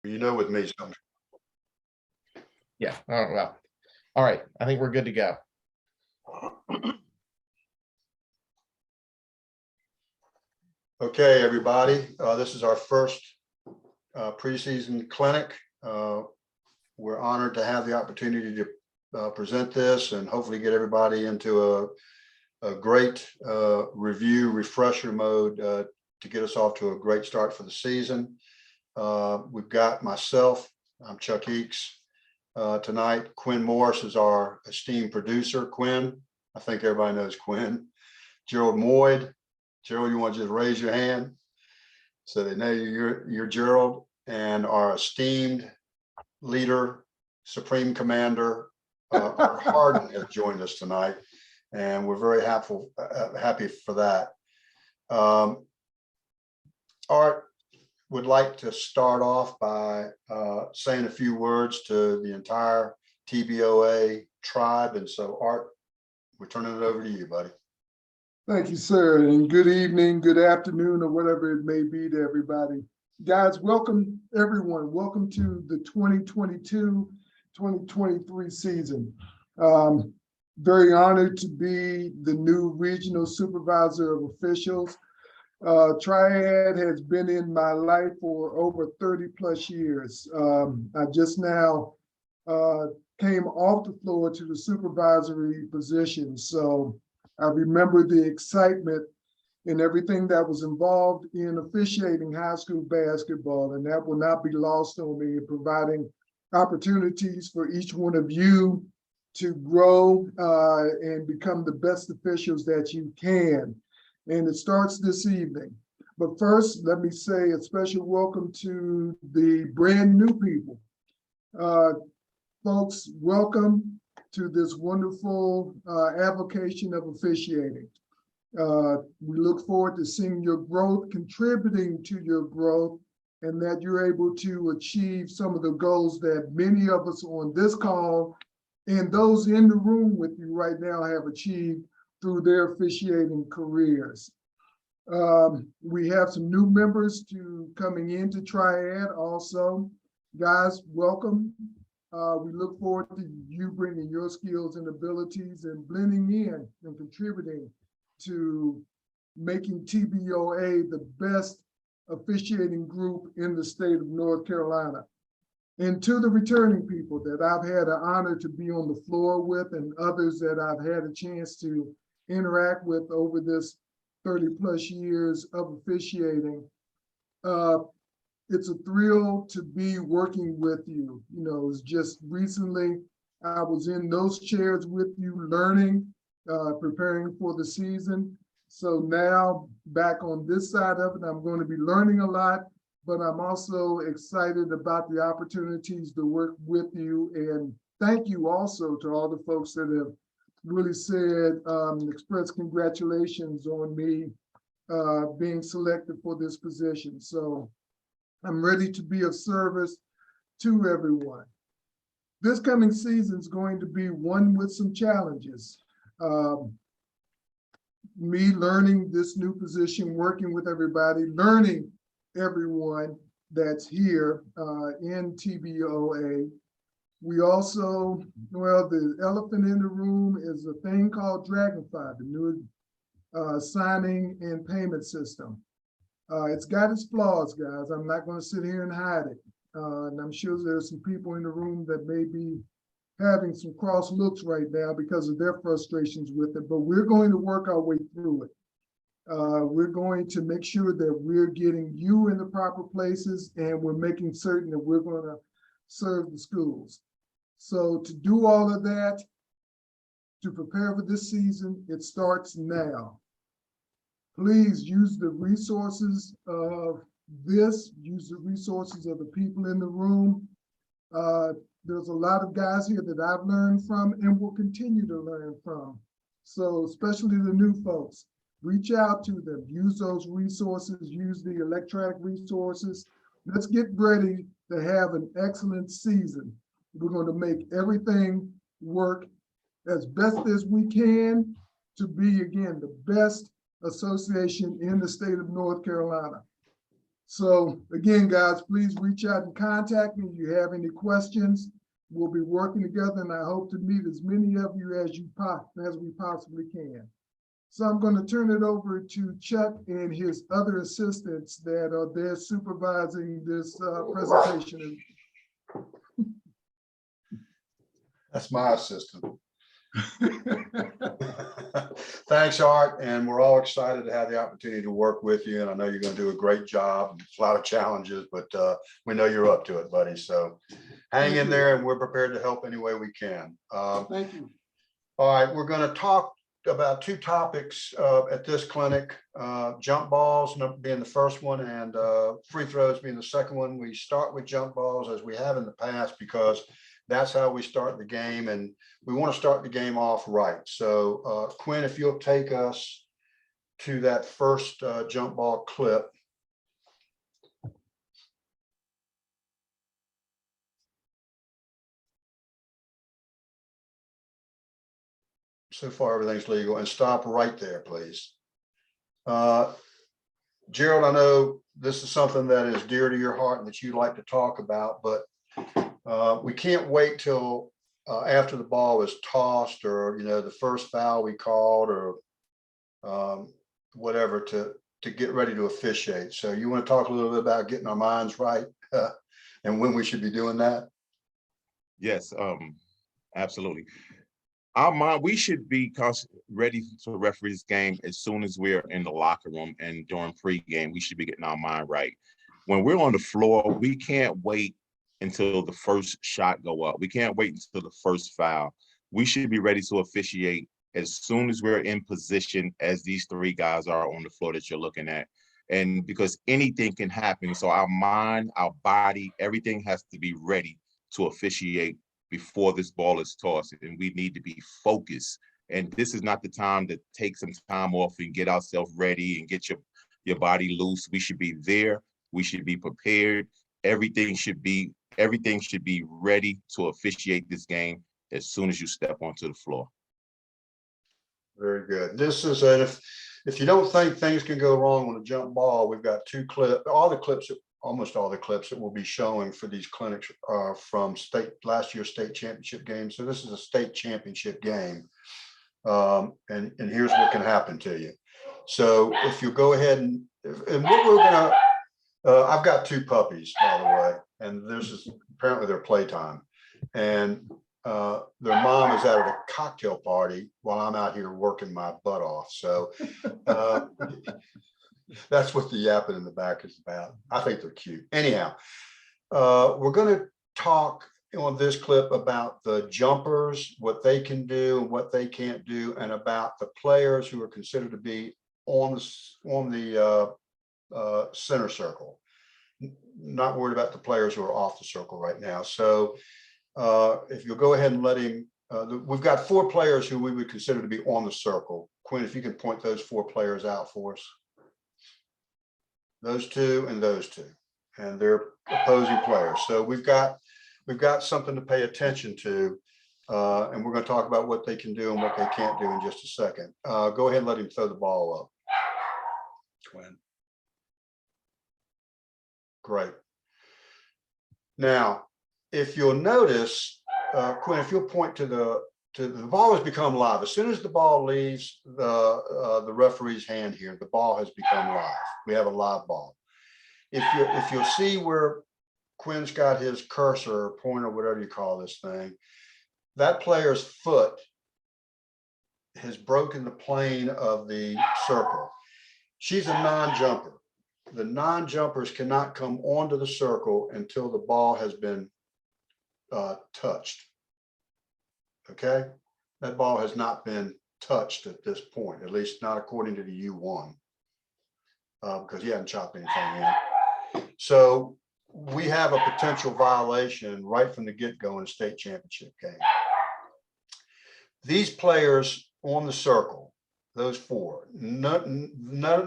You know, with me, something. Yeah. Well, all right. I think we're good to go. Okay, everybody. This is our first preseason clinic. We're honored to have the opportunity to present this and hopefully get everybody into a great review refresher mode to get us off to a great start for the season. We've got myself, I'm Chuck Eakes. Tonight, Quinn Morris is our esteemed producer. Quinn, I think everybody knows Quinn. Gerald Moyd. Gerald, you want to just raise your hand so they know you're Gerald, and our esteemed leader, Supreme Commander, Art Harden has joined us tonight, and we're very happy for that. Art would like to start off by saying a few words to the entire TBOA tribe, and so Art, we're turning it over to you, buddy. Thank you, sir, and good evening, good afternoon, or whatever it may be to everybody. Guys, welcome everyone. Welcome to the 2022-2023 season. Very honored to be the new regional supervisor of officials. Triad has been in my life for over 30 plus years. I just now came off the floor to the supervisory position. So I remember the excitement and everything that was involved in officiating high school basketball, and that will not be lost on me in providing opportunities for each one of you to grow and become the best officials that you can. And it starts this evening. But first, let me say a special welcome to the brand new people. Folks, welcome to this wonderful avocation of officiating. We look forward to seeing your growth, contributing to your growth, and that you're able to achieve some of the goals that many of us on this call and those in the room with you right now have achieved through their officiating careers. We have some new members coming into Triad also. Guys, welcome. We look forward to you bringing your skills and abilities and blending in and contributing to making TBOA the best officiating group in the state of North Carolina. And to the returning people that I've had an honor to be on the floor with, and others that I've had a chance to interact with over this 30 plus years of officiating. It's a thrill to be working with you. You know, it's just recently I was in those chairs with you learning, preparing for the season. So now back on this side of it, I'm going to be learning a lot, but I'm also excited about the opportunities to work with you. And thank you also to all the folks that have really said, expressed congratulations on me being selected for this position. So I'm ready to be of service to everyone. This coming season is going to be one with some challenges. Me learning this new position, working with everybody, learning everyone that's here in TBOA. We also, well, the elephant in the room is a thing called Dragonfly, the new signing and payment system. It's got its flaws, guys. I'm not going to sit here and hide it. And I'm sure there's some people in the room that may be having some cross looks right now because of their frustrations with it, but we're going to work our way through it. We're going to make sure that we're getting you in the proper places, and we're making certain that we're going to serve the schools. So to do all of that, to prepare for this season, it starts now. Please use the resources of use the resources of the people in the room. There's a lot of guys here that I've learned from and will continue to learn from. So especially the new folks, reach out to them, use those resources, use the electronic resources. Let's get ready to have an excellent season. We're going to make everything work as best as we can to be, again, the best association in the state of North Carolina. So again, guys, please reach out and contact me if you have any questions. We'll be working together, and I hope to meet as many of you as we possibly can. So I'm going to turn it over to Chuck and his other assistants that are there supervising this presentation. That's my assistant. Thanks, Art, and we're all excited to have the opportunity to work with you, and I know you're going to do a great job. It's a lot of challenges, but we know you're up to it, buddy, so hang in there, and we're prepared to help any way we can. Thank you. All right, we're going to talk about two topics at this clinic, jump balls being the first one and free throws being the second one. We start with jump balls as we have in the past because that's how we start the game, and we want to start the game off right. So Quinn, if you'll take us to that first jump ball clip. So far, everything's legal, and stop right there, please. Gerald, I know this is something that is dear to your heart and that you like to talk about, but we can't wait till after the ball is tossed or, the first foul we called or whatever to get ready to officiate. So you want to talk a little bit about getting our minds right and when we should be doing that? Yes, absolutely. We should be ready to referee this game as soon as we're in the locker room, and during pregame, we should be getting our mind right. When we're on the floor, we can't wait until the first shot go up. We can't wait until the first foul. We should be ready to officiate as soon as we're in position, as these three guys are on the floor that you're looking at. And because anything can happen, so our mind, our body, everything has to be ready to officiate before this ball is tossed, and we need to be focused. And this is not the time to take some time off and get ourselves ready and get your body loose. We should be there. We should be prepared. Everything should be ready to officiate this game as soon as you step onto the floor. Very good. This is if you don't think things can go wrong on a jump ball, we've got two clips. Almost all the clips that we'll be showing for these clinics are from last year's state championship game. So this is a state championship game. And here's what can happen to you. So if you go ahead and what we're gonna, I've got two puppies, by the way, and this is apparently their playtime. And their mom is out at a cocktail party while I'm out here working my butt off. So that's what the yapping in the back is about. I think they're cute. Anyhow, we're going to talk on this clip about the jumpers, what they can do and what they can't do, and about the players who are considered to be on the center circle. Not worried about the players who are off the circle right now. So if you'll go ahead and let him, we've got four players who we would consider to be on the circle. Quinn, if you can point those four players out for us. Those two and those two, and they're opposing players. So we've got something to pay attention to, and we're going to talk about what they can do and what they can't do in just a second. Go ahead and let him throw the ball up. Quinn. Great. Now, if you'll notice, Quinn, if you'll point to the ball has become live. As soon as the ball leaves the referee's hand here, the ball has become live. We have a live ball. If you'll see where Quinn's got his cursor or pointer, whatever you call this thing, that player's foot has broken the plane of the circle. She's a non-jumper. The non-jumpers cannot come onto the circle until the ball has been touched. Okay, that ball has not been touched at this point, at least not according to the U1, because he hadn't chopped anything in. So we have a potential violation right from the get-go in a state championship game. These players on the circle, those four, none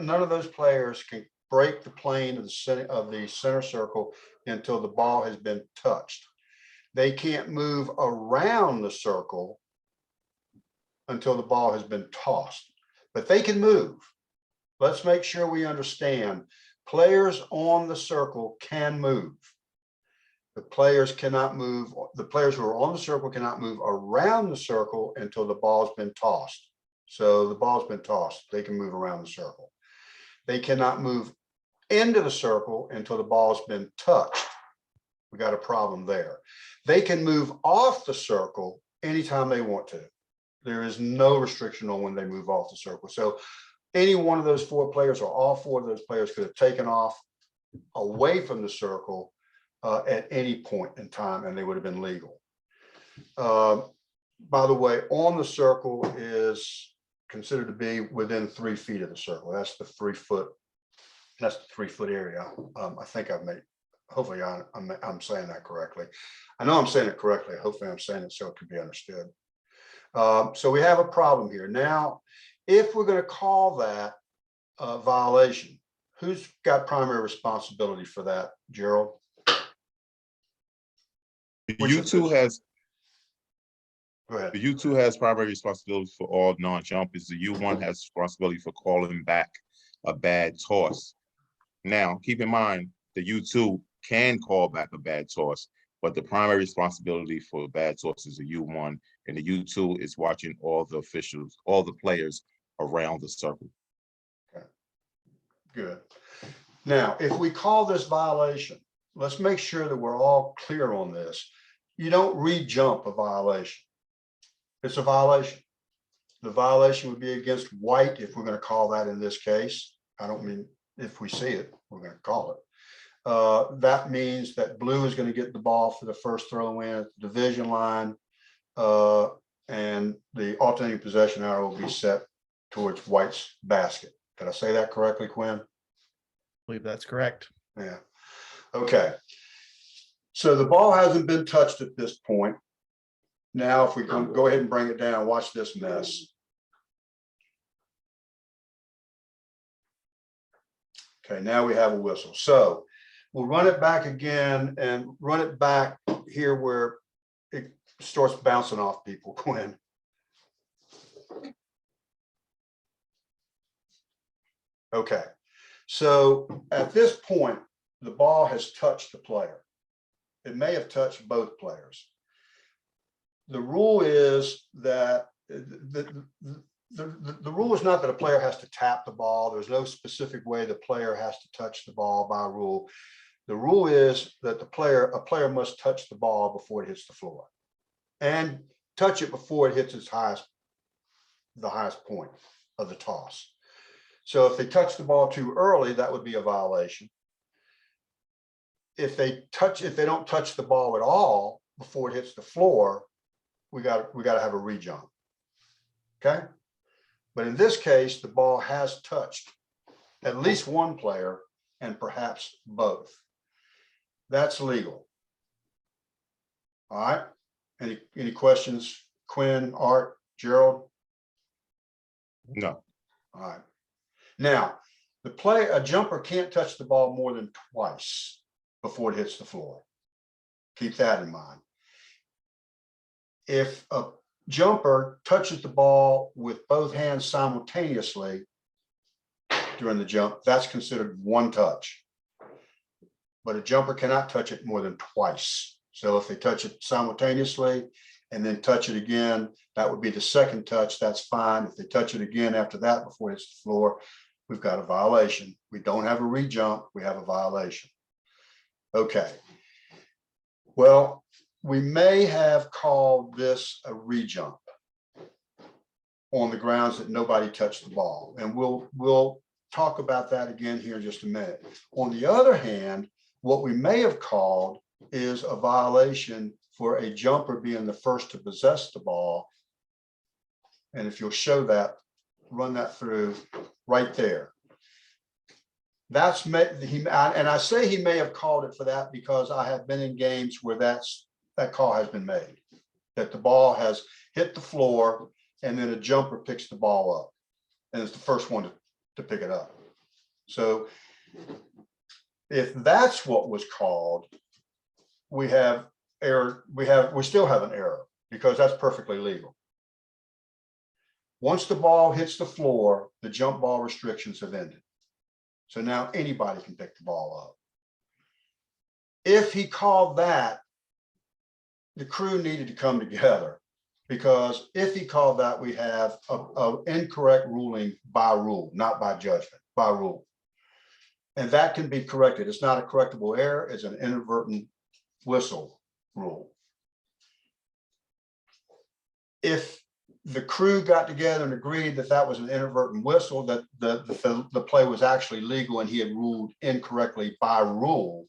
of those players can break the plane of the center circle until the ball has been touched. They can't move around the circle until the ball has been tossed, but they can move. Let's make sure we understand players on the circle can move. The players cannot move, the players who are on the circle cannot move around the circle until the ball's been tossed. So the ball's been tossed, they can move around the circle. They cannot move into the circle until the ball's been touched. We got a problem there. They can move off the circle anytime they want to. There is no restriction on when they move off the circle. So any one of those 4 players or all 4 of those players could have taken off away from the circle at any point in time, and they would have been legal. By the way, on the circle is considered to be within 3 feet of the circle. That's the 3 foot. That's the 3 foot area. I think I've made. Hopefully, I'm saying that correctly. I know I'm saying it correctly. Hopefully, I'm saying it so it can be understood. So we have a problem here now. If we're going to call that a violation, who's got primary responsibility for that, Gerald? The Which of U2 this? has Go ahead. the U2 has primary responsibility for all non-jumpers. The U1 has responsibility for calling back a bad toss. Now, keep in mind, the U2 can call back a bad toss, but the primary responsibility for bad toss is the U1, and the U2 is watching all the officials, all the players around the circle. Okay. Good. Now, if we call this violation, let's make sure that we're all clear on this. You don't re-jump a violation. It's a violation. The violation would be against white if we're going to call that in this case. I don't mean if we see it, we're going to call it. That means that blue is going to get the ball for the first throw in at the division line, and the alternating possession arrow will be set towards white's basket. Did I say that correctly, Quinn? I believe that's correct. Yeah. Okay. So the ball hasn't been touched at this point. Now, if we can go ahead and bring it down, watch this mess. Okay, now we have a whistle. So we'll run it back again and run it back here where it starts bouncing off people, Quinn. Okay, so at this point, the ball has touched the player. It may have touched both players. The rule is that the rule is not that a player has to tap the ball. There's no specific way the player has to touch the ball by rule. The rule is that a player must touch the ball before it hits the floor, and touch it before it hits the highest point of the toss. So if they touch the ball too early, that would be a violation. If they don't touch the ball at all before it hits the floor, we got to have a re-jump. Okay. But in this case, the ball has touched at least one player and perhaps both. That's legal. All right. Any questions, Quinn, Art, Gerald? No. All right. Now, a jumper can't touch the ball more than twice before it hits the floor. Keep that in mind. If a jumper touches the ball with both hands simultaneously during the jump, that's considered one touch. But a jumper cannot touch it more than twice. So if they touch it simultaneously and then touch it again, that would be the second touch. That's fine. If they touch it again after that before it hits the floor, we've got a violation. We don't have a re-jump, we have a violation. Okay. Well, we may have called this a re-jump on the grounds that nobody touched the ball. And we'll talk about that again here in just a minute. On the other hand, what we may have called is a violation for a jumper being the first to possess the ball. And if you'll show that, run that through right there. That's and I say he may have called it for that because I have been in games where that call has been made, that the ball has hit the floor and then a jumper picks the ball up and it's the first one to pick it up. So if that's what was called, we have error. We still have an error because that's perfectly legal. Once the ball hits the floor, the jump ball restrictions have ended. So now anybody can pick the ball up. If he called that, the crew needed to come together, because if he called that, we have a incorrect ruling by rule, not by judgment, by rule. And that can be corrected. It's not a correctable error, it's an inadvertent whistle rule. If the crew got together and agreed that that was an inadvertent whistle, that the play was actually legal and he had ruled incorrectly by rule,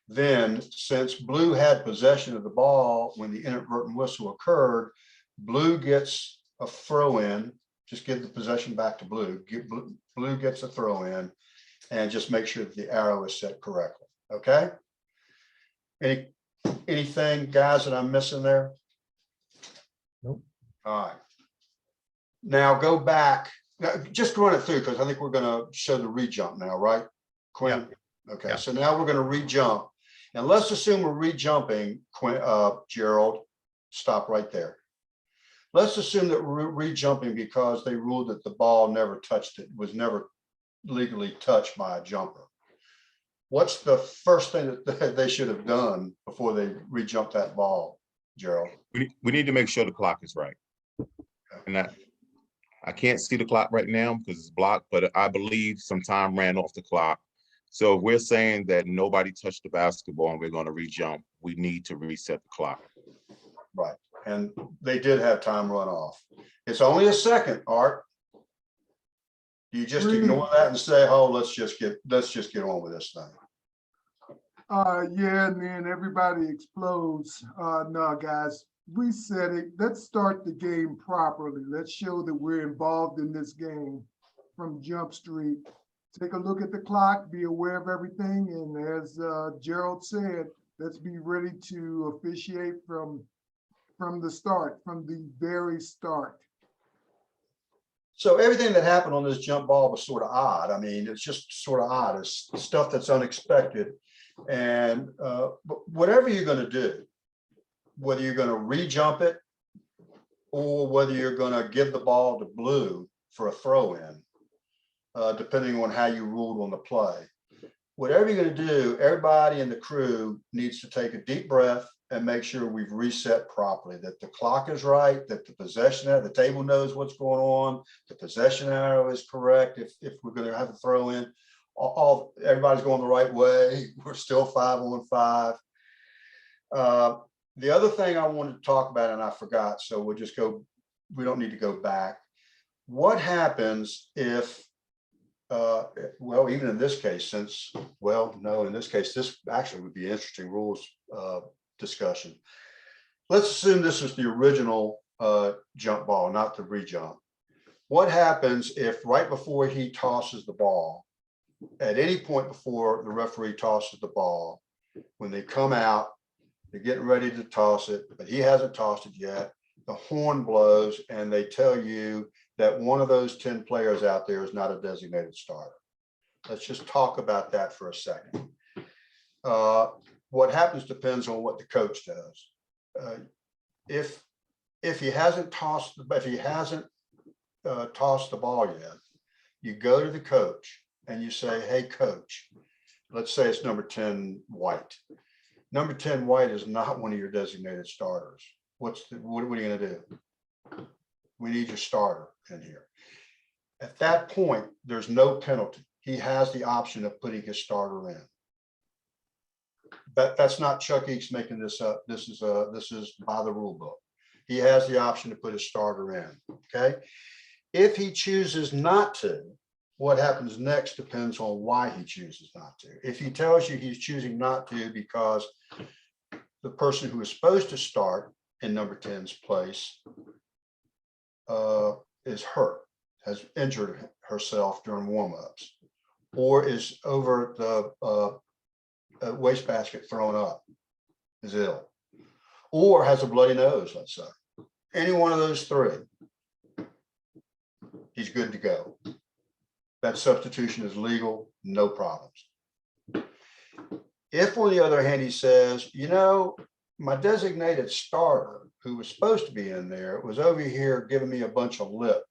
then since blue had possession of the ball when the inadvertent whistle occurred, blue gets a throw in. Just give the possession back to blue. Blue gets a throw in, and just make sure that the arrow is set correctly. Okay. Anything, guys, that I'm missing there? Nope. All right. Now go back. Just run it through, because I think we're going to show the re-jump now, right, Quinn? Yeah. Okay. Yeah. So now we're going to re-jump, and let's assume we're re-jumping. Quinn, Gerald, stop right there. Let's assume that we're re-jumping because they ruled that the ball never touched it, was never legally touched by a jumper. What's the first thing that they should have done before they re-jumped that ball, Gerald? We need to make sure the clock is right. And I can't see the clock right now because it's blocked, but I believe some time ran off the clock. So if we're saying that nobody touched the basketball and we're going to re-jump, we need to reset the clock. Right. And they did have time run off. It's only a second, Art. You just ignore that and say, oh, let's just get on with this thing. Yeah, and then everybody explodes. No, guys, reset it. Let's start the game properly. Let's show that we're involved in this game from Jump Street. Take a look at the clock, be aware of everything. And as Gerald said, let's be ready to officiate from the start, from the very start. So everything that happened on this jump ball was sort of odd. I mean, it's just sort of odd. It's stuff that's unexpected. And whatever you're going to do, whether you're going to re-jump it or whether you're going to give the ball to blue for a throw in, depending on how you ruled on the play, whatever you're going to do, everybody in the crew needs to take a deep breath and make sure we've reset properly, that the clock is right, that the possession, the table knows what's going on, the possession arrow is correct. If we're going to have a throw in, everybody's going the right way. We're still 5-on-5. The other thing I wanted to talk about, and I forgot, so we'll just go, we don't need to go back. What happens if, well, even in this case, since, well, no, in this case, this actually would be interesting rules discussion. Let's assume this is the original jump ball, not the re-jump. What happens if right before he tosses the ball, at any point before the referee tosses the ball, when they come out, they're getting ready to toss it, but he hasn't tossed it yet, the horn blows and they tell you that one of those 10 players out there is not a designated starter. Let's just talk about that for a second. What happens depends on what the coach does. If he hasn't tossed the ball yet, you go to the coach and you say, "Hey, coach," let's say it's number 10 White. Number 10 White is not one of your designated starters. What are you going to do? We need your starter in here. At that point, there's no penalty. He has the option of putting his starter in. That's not Chuck Eakes making this up. This is by the rule book. He has the option to put his starter in. Okay. If he chooses not to, what happens next depends on why he chooses not to. If he tells you he's choosing not to because the person who is supposed to start in number 10's place is hurt, has injured herself during warm-ups, or is over the wastebasket thrown up, is ill, or has a bloody nose, let's say. Any one of those three, he's good to go. That substitution is legal, no problems. If, on the other hand, he says, you know, my designated starter, who was supposed to be in there, was over here giving me a bunch of lip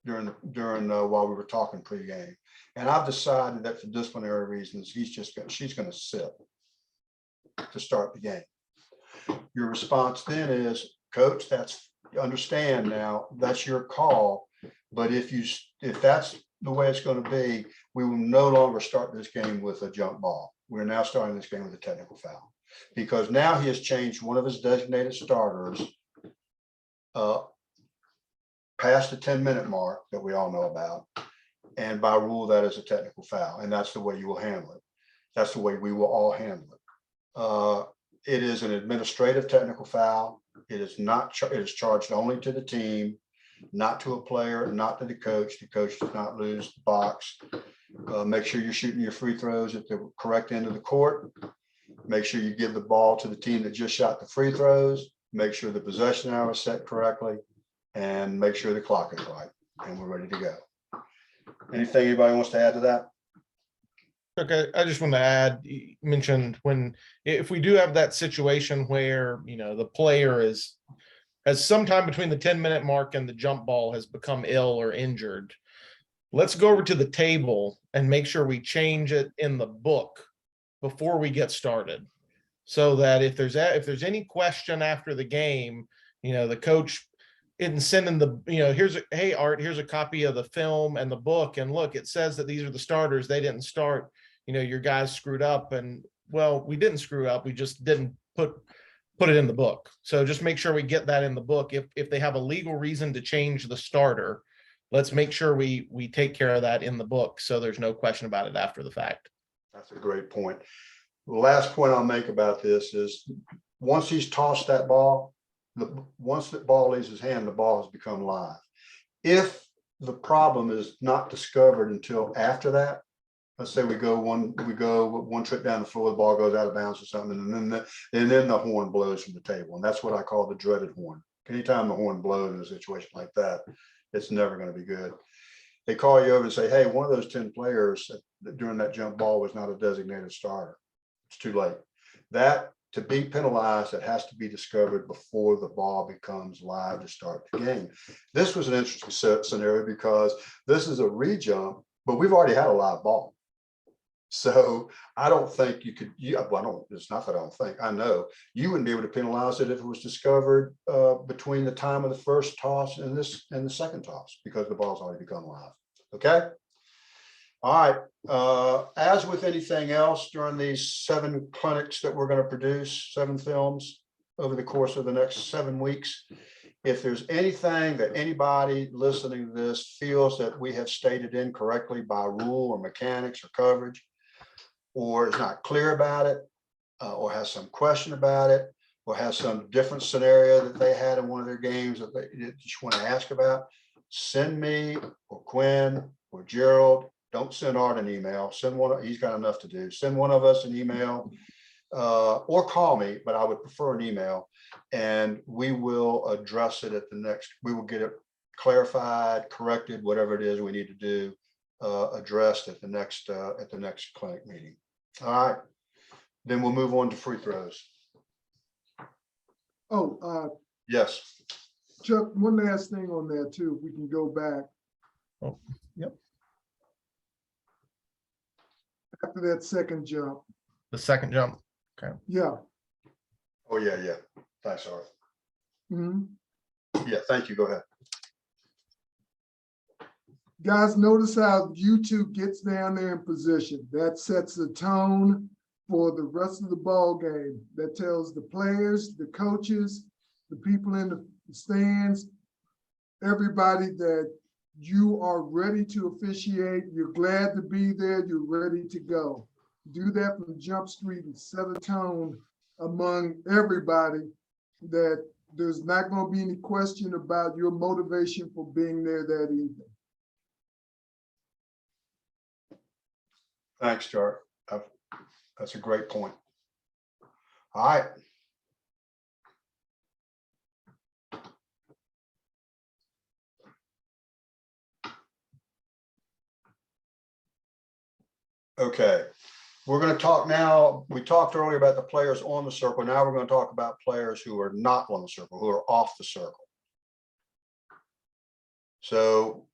during while we were talking pregame, And I've decided that for disciplinary reasons, she's gonna sit to start the game. Your response then is, coach, understand now, that's your call. But if that's the way it's gonna be, we will no longer start this game with a jump ball. We're now starting this game with a technical foul. Because now he has changed one of his designated starters past the 10-minute mark that we all know about. And by rule, that is a technical foul. And that's the way you will handle it. That's the way we will all handle it. It is an administrative technical foul. It is not, it is charged only to the team, not to a player, not to the coach. The coach does not lose the box. Make sure you're shooting your free throws at the correct end of the court. Make sure you give the ball to the team that just shot the free throws. Make sure the possession hour is set correctly, and make sure the clock is right, and we're ready to go. Anything anybody wants to add to that? Okay, I just want to add, you mentioned if we do have that situation where, the player has sometime between the 10-minute mark and the jump ball has become ill or injured, let's go over to the table and make sure we change it in the book before we get started. So that if there's any question after the game, the coach isn't sending hey, Art, here's a copy of the film and the book. And look, it says that these are the starters. They didn't start, your guys screwed up. And well, we didn't screw up. We just didn't put it in the book. So just make sure we get that in the book. If they have a legal reason to change the starter, let's make sure we take care of that in the book. So there's no question about it after the fact. That's a great point. The last point I'll make about this is once he's tossed that ball, once the ball leaves his hand, the ball has become live. If the problem is not discovered until after that, let's say we go one trip down the floor, the ball goes out of bounds or something, and then the horn blows from the table. And that's what I call the dreaded horn. Anytime the horn blows in a situation like that, it's never going to be good. They call you over and say, hey, one of those 10 players during that jump ball was not a designated starter. It's too late. That to be penalized, it has to be discovered before the ball becomes live to start the game. This was an interesting scenario because this is a re-jump, but we've already had a live ball. So I don't think you could, it's not that I don't think, I know you wouldn't be able to penalize it if it was discovered between the time of the first toss and the second toss, because the ball's already become live. Okay. All right. As with anything else during these 7 clinics that we're going to produce, 7 films over the course of the next 7 weeks, if there's anything that anybody listening to this feels that we have stated incorrectly by rule or mechanics or coverage, or is not clear about it, or has some question about it, or has some different scenario that they had in one of their games that they just want to ask about, send me or Quinn or Gerald. Don't send Art an email. Send one. He's got enough to do. Send one of us an email or call me, but I would prefer an email, and we will address it at the next. We will get it clarified, corrected, whatever it is we need to do, addressed at the next clinic meeting. All right. Then we'll move on to free throws. Oh, Yes. Chuck, one last thing on that too. If we can go back. Oh, yep. After that second jump. The second jump. Yeah. Oh, yeah. Thanks, Art. Mhm. Yeah, thank you. Go ahead. Guys, notice how YouTube gets down there in position. That sets the tone for the rest of the ball game. That tells the players, the coaches, the people in the stands, everybody that you are ready to officiate. You're glad to be there. You're ready to go. Do that from Jump Street and set a tone among everybody that there's not going to be any question about your motivation for being there that evening. Thanks, Art. That's a great point. All right. Okay, we're going to talk now. We talked earlier about the players on the circle. Now we're going to talk about players who are not on the circle, who are off the circle. So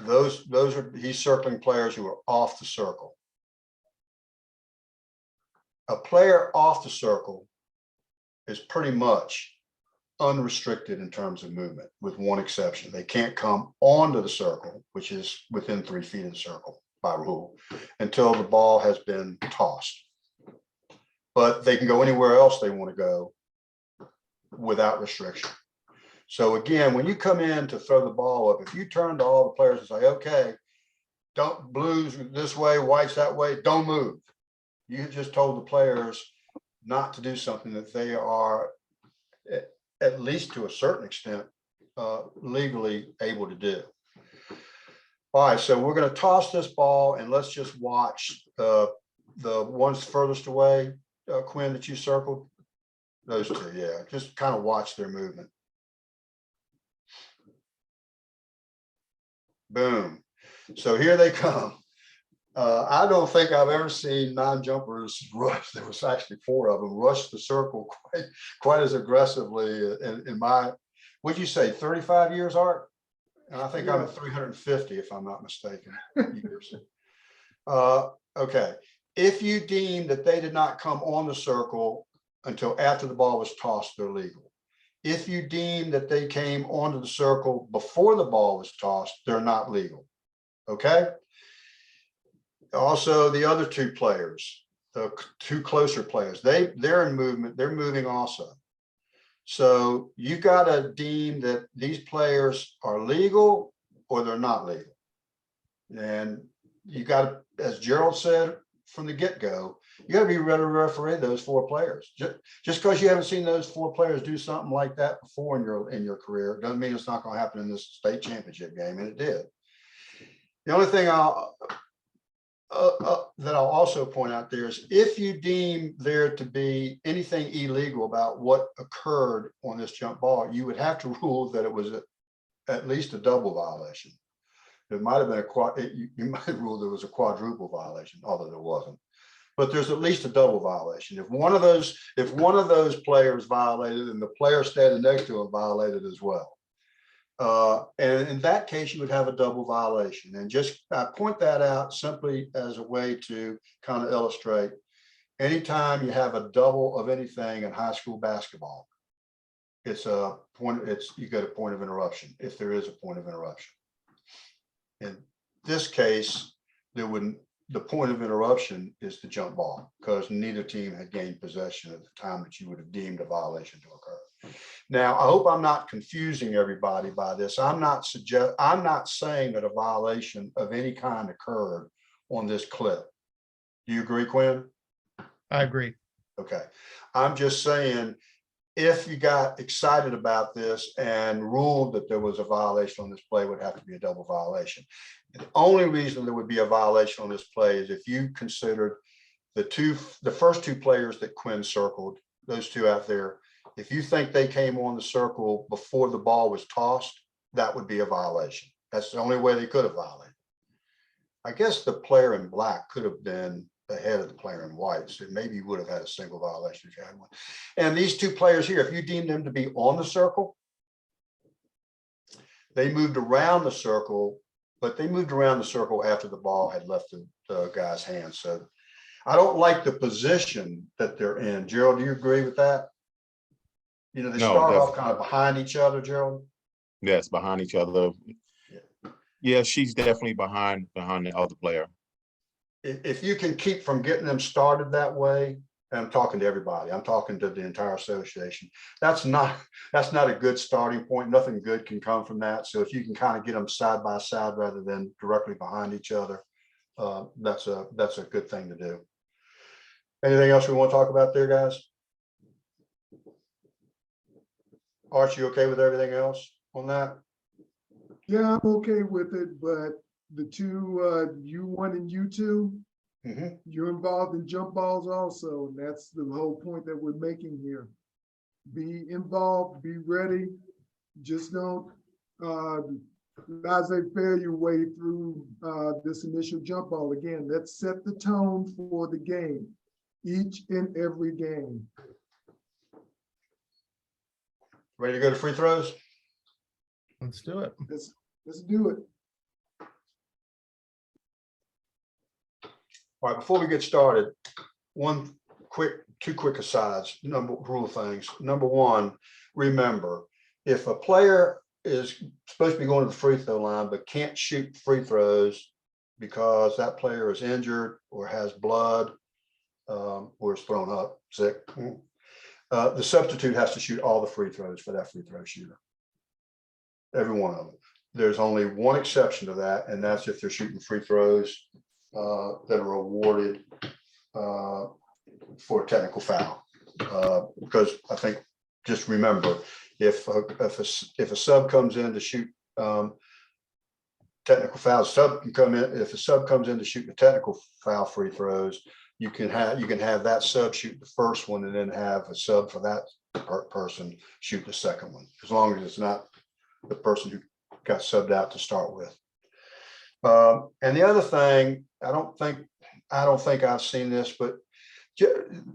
Those are, he's circling players who are off the circle. A player off the circle is pretty much unrestricted in terms of movement, with one exception. They can't come onto the circle, which is within 3 feet of the circle by rule, until the ball has been tossed. But they can go anywhere else they want to go without restriction. So again, when you come in to throw the ball up, if you turn to all the players and say, okay, don't, blues this way, whites that way, don't move. You just told the players not to do something that they are, at least to a certain extent, legally able to do. All right, so we're going to toss this ball and let's just watch the ones furthest away, Quinn, that you circled. Those two, yeah, just kind of watch their movement. Boom. So here they come. I don't think I've ever seen non-jumpers rush. There was actually 4 of them rush the circle quite as aggressively in my, would you say 35 years, Art? And I think I'm at 350, if I'm not mistaken. Years. Okay. If you deem that they did not come on the circle until after the ball was tossed, they're legal. If you deem that they came onto the circle before the ball was tossed, they're not legal. Okay. Also, the other 2 players, the 2 closer players, they're in movement, they're moving also. So you got to deem that these players are legal or they're not legal. And you got to, as Gerald said from the get-go, you got to be ready to referee those 4 players. Just because you haven't seen those 4 players do something like that before in your career doesn't mean it's not going to happen in this state championship game, and it did. The only thing that I'll also point out there is, if you deem there to be anything illegal about what occurred on this jump ball, you would have to rule that it was at least a double violation. It might have been you might rule there was a quadruple violation, although there wasn't. But there's at least a double violation. If one of those players violated, and the player standing next to him violated as well. And in that case, you would have a double violation. And just point that out simply as a way to kind of illustrate, anytime you have a double of anything in high school basketball, it's a point, you get a point of interruption, if there is a point of interruption. In this case, the point of interruption is the jump ball, because neither team had gained possession at the time that you would have deemed a violation to occur. Now, I hope I'm not confusing everybody by this. I'm not saying that a violation of any kind occurred on this clip. Do you agree, Quinn? I agree. Okay. I'm just saying, if you got excited about this and ruled that there was a violation on this play, it would have to be a double violation. The only reason there would be a violation on this play is if you considered the first 2 players that Quinn circled, those 2 out there, if you think they came on the circle before the ball was tossed, that would be a violation. That's the only way they could have violated. I guess the player in black could have been ahead of the player in white, so maybe you would have had a single violation if you had one. And these 2 players here, if you deem them to be on the circle, they moved around the circle, but they moved around the circle after the ball had left the guy's hands. So I don't like the position that they're in. Gerald, do you agree with that? You know, they start off kind of behind each other, Gerald. Yes, behind each other. Yeah, she's definitely behind the other player. If you can keep from getting them started that way, and I'm talking to everybody, I'm talking to the entire association, that's not a good starting point. Nothing good can come from that. So if you can kind of get them side by side rather than directly behind each other, that's a good thing to do. Anything else we want to talk about there, guys? Art, you okay with everything else on that? Yeah, I'm okay with it, but the 2, U1 and U2, you're involved in jump balls also. And that's the whole point that we're making here. Be involved, be ready. Just don't laissez-faire your way through this initial jump ball. Again, let's set the tone for the game, each and every game. Ready to go to free throws? Let's do it. Let's do it. All right, before we get started, two quick asides, rule things. Number one, remember, if a player is supposed to be going to the free throw line, but can't shoot free throws because that player is injured or has blood, or is thrown up, sick, the substitute has to shoot all the free throws for that free throw shooter. Every one of them. There's only one exception to that, and that's if they're shooting free throws that are awarded for a technical foul. Because I think, just remember, if a sub comes in to shoot technical fouls, sub can come in. If a sub comes in to shoot the technical foul free throws, you can have that sub shoot the first one and then have a sub for that person shoot the second one, as long as it's not the person who got subbed out to start with. And the other thing, I don't think I've seen this, but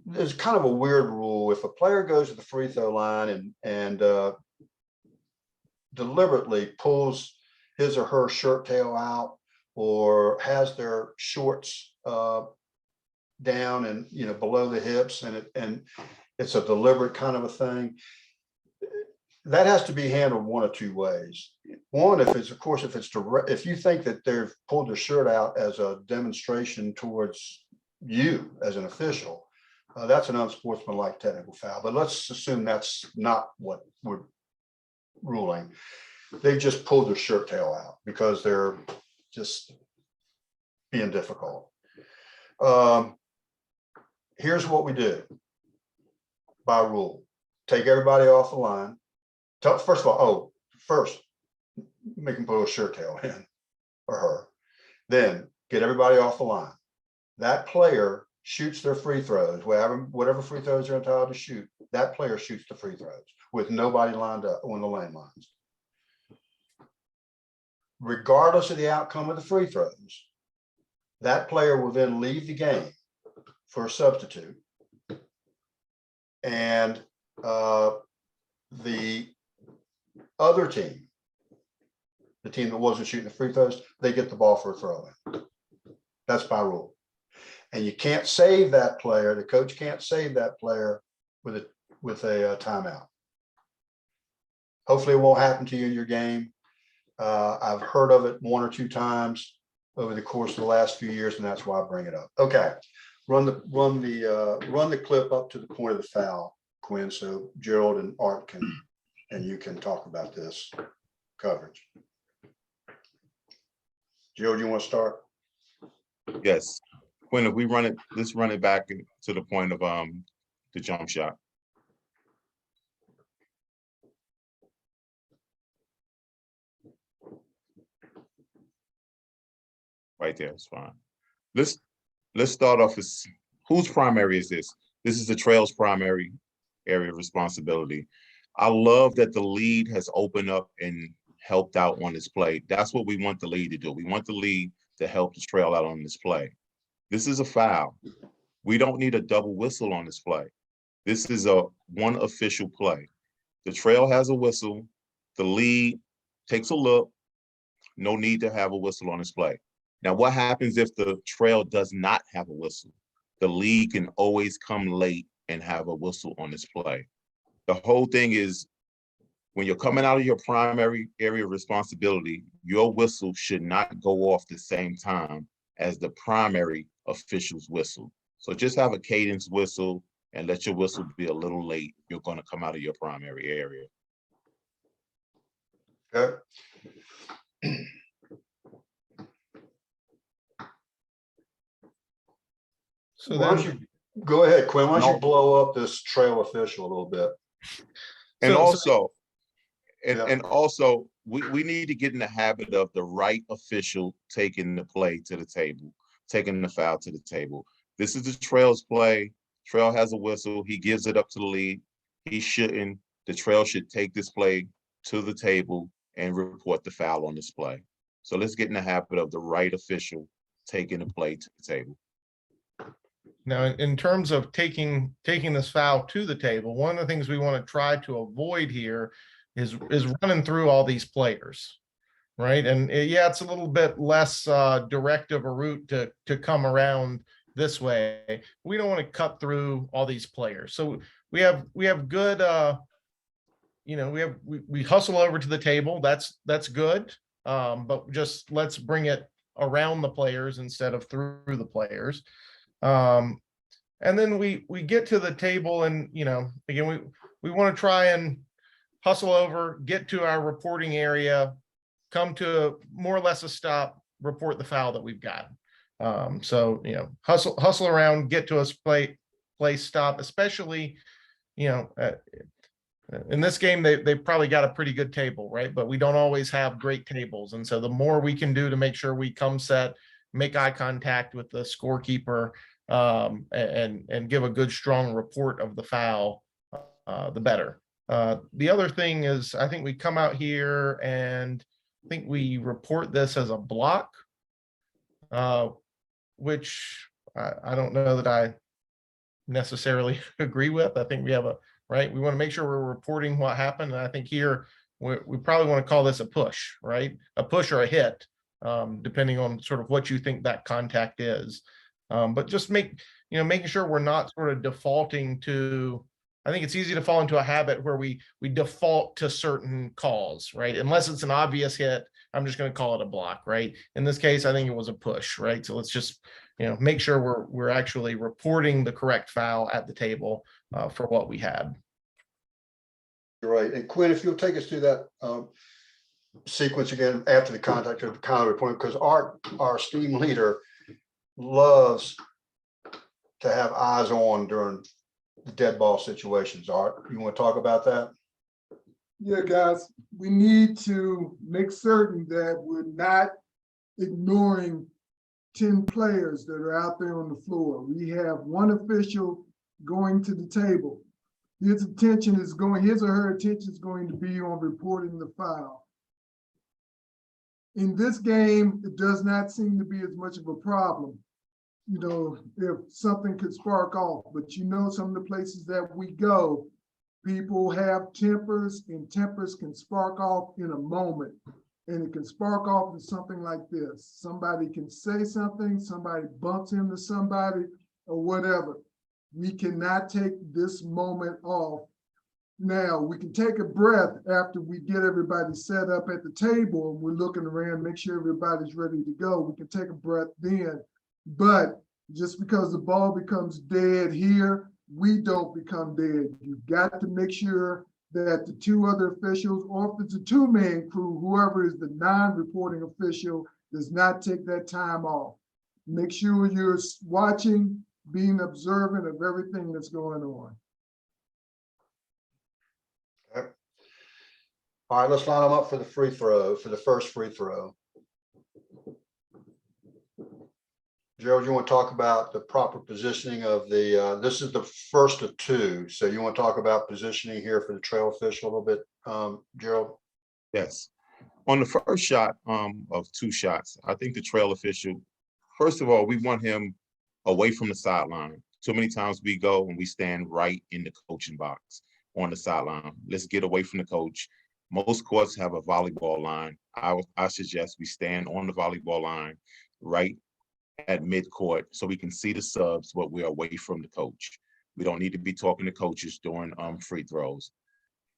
there's kind of a weird rule. If a player goes to the free throw line and deliberately pulls his or her shirt tail out, or has their shorts down and below the hips, and it's a deliberate kind of a thing, that has to be handled one of two ways. One, if you think that they've pulled their shirt out as a demonstration towards you as an official, that's an unsportsmanlike technical foul. But let's assume that's not what we're ruling. They just pulled their shirt tail out because they're just being difficult. Here's what we do by rule: take everybody off the line. First of all, make them put a shirt tail in, or her. Then get everybody off the line. That player shoots their free throws, whatever free throws they're entitled to shoot. That player shoots the free throws with nobody lined up on the lane lines. Regardless of the outcome of the free throws, that player will then leave the game for a substitute. And the other team, the team that wasn't shooting the free throws, they get the ball for a throw in. That's by rule. And you can't save that player. The coach can't save that player with a timeout. Hopefully it won't happen to you in your game. I've heard of it one or two times over the course of the last few years, and that's why I bring it up. Okay, run the clip up to the point of the foul, Quinn, so Gerald and Art and you can talk about this coverage. Gerald, you want to start? Yes. Quinn, if we let's run it back to the point of the jump shot. Right there, it's fine. Let's start off with whose primary is this? This is the Trail's primary area of responsibility. I love that the lead has opened up and helped out on this play. That's what we want the lead to do. We want the lead to help the Trail out on this play. This is a foul. We don't need a double whistle on this play. This is a one official play. The Trail has a whistle. The lead takes a look. No need to have a whistle on this play. Now, what happens if the Trail does not have a whistle? The lead can always come late and have a whistle on this play. The whole thing is, when you're coming out of your primary area of responsibility, your whistle should not go off the same time as the primary official's whistle. So just have a cadence whistle and let your whistle be a little late. You're going to come out of your primary area. Okay. So Why don't then, you go ahead, Quinn? Why don't you blow up this Trail official a little bit? And so- also, we need to get in the habit of the right official taking the play to the table, taking the foul to the table. This is the Trail's play. Trail has a whistle. He gives it up to the lead. He shouldn't. The Trail should take this play to the table and report the foul on this play. So let's get in the habit of the right official taking the play to the table. now, in terms of taking this foul to the table, one of the things we want to try to avoid here is running through all these players, right? And yeah, it's a little bit less direct of a route to come around this way. We don't want to cut through all these players. So we have good, you know, we hustle over to the table. That's good. But just let's bring it around the players instead of through the players. And then we get to the table, and, you know, again, we want to try and hustle over, get to our reporting area, come to more or less a stop, report the foul that we've got. So, you know, hustle around, get to us, play stop, especially, you know, in this game, they've probably got a pretty good table, right? But we don't always have great tables. And so the more we can do to make sure we come set, make eye contact with the scorekeeper, and give a good, strong report of the foul, the better. The other thing is, I think we come out here and I think we report this as a block, which I don't know that I necessarily agree with. I think we have right. We want to make sure we're reporting what happened. And I think here we probably want to call this a push, right? A push or a hit, depending on sort of what you think that contact is. But just making sure we're not sort of defaulting to, I think it's easy to fall into a habit where we default to certain calls, right? Unless it's an obvious hit, I'm just going to call it a block, right? In this case, I think it was a push, right? So let's just, you know, make sure we're actually reporting the correct foul at the table for what we had. Right. And Quinn, if you'll take us through that sequence again after the contact of the counter report, because our esteemed leader loves to have eyes on during the dead ball situations. Art, you want to talk about that? Yeah, guys, we need to make certain that we're not ignoring 10 players that are out there on the floor. We have one official going to the table. His or her attention is going to be on reporting the foul. In this game, it does not seem to be as much of a problem, you know, if something could spark off. But you know, some of the places that we go, people have tempers, and tempers can spark off in a moment. And it can spark off in something like this. Somebody can say something, somebody bumps into somebody, or whatever. We cannot take this moment off. Now, we can take a breath after we get everybody set up at the table and we're looking around, make sure everybody's ready to go. We can take a breath then. But just because the ball becomes dead here, we don't become dead. You've got to make sure that the two other officials, or if it's a two-man crew, whoever is the non-reporting official, does not take that time off. Make sure you're watching, being observant of everything that's going on. All right, let's line them up for the free throw, for the first free throw. Gerald, you want to talk about the proper positioning of the, this is the first of two. So you want to talk about positioning here for the trail official a little bit, Gerald? Yes. On the first shot of two shots, I think the trail official, first of all, we want him away from the sideline. Too many times we go and we stand right in the coaching box on the sideline. Let's get away from the coach. Most courts have a volleyball line. I suggest we stand on the volleyball line right at midcourt so we can see the subs, but we're away from the coach. We don't need to be talking to coaches during free throws.